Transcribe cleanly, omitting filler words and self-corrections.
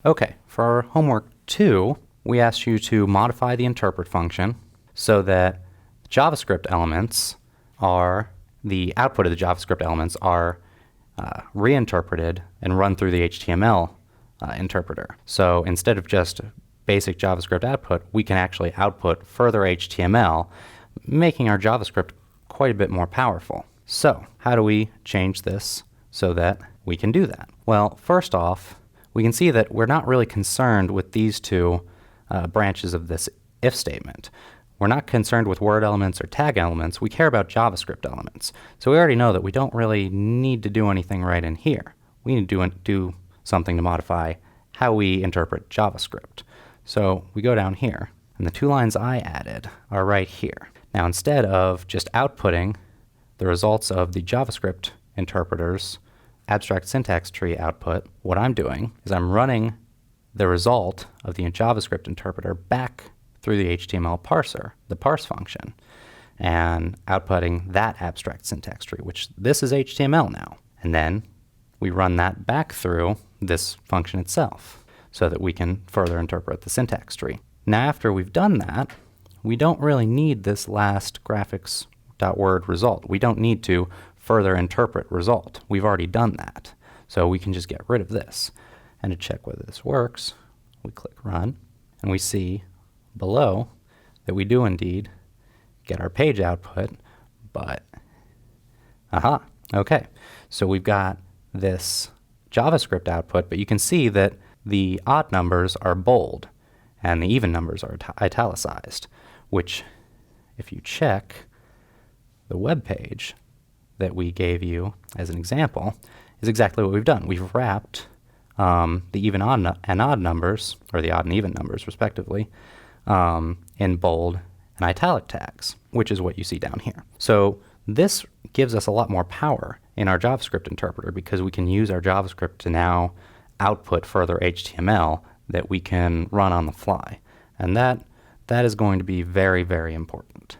Okay, for our homework 2, we asked you to modify the interpret function so that JavaScript elements are, the output of the JavaScript elements are reinterpreted and run through the HTML interpreter. So instead of just basic JavaScript output, we can actually output further HTML, making our JavaScript quite a bit more powerful. So how do we change this so that we can do that? Well, first off, we can see that we're not really concerned with these two branches of this if statement. We're not concerned with word elements or tag elements. We care about JavaScript elements. So we already know that we don't really need to do anything right in here. We need to do something to modify how we interpret JavaScript. So we go down here, and the 2 lines I added are right here. Now, instead of just outputting the results of the JavaScript interpreter's abstract syntax tree output, what I'm doing is I'm running the result of the JavaScript interpreter back through the HTML parser, the parse function, and outputting that abstract syntax tree, which this is HTML now. And then we run that back through this function itself so that we can further interpret the syntax tree. Now, after we've done that, we don't really need this last graphics.word result. We don't need to further interpret result. We've already done that. So we can just get rid of this. And to check whether this works, we click run, and we see below that we do indeed get our page output, but aha, okay. So we've got this JavaScript output, but you can see that the odd numbers are bold and the even numbers are italicized, which if you check the web page that we gave you as an example is exactly what we've done. We've wrapped the even and odd numbers, or the odd and even numbers respectively, in bold and italic tags, which is what you see down here. So this gives us a lot more power in our JavaScript interpreter because we can use our JavaScript to now output further HTML that we can run on the fly. And that is going to be very, very important.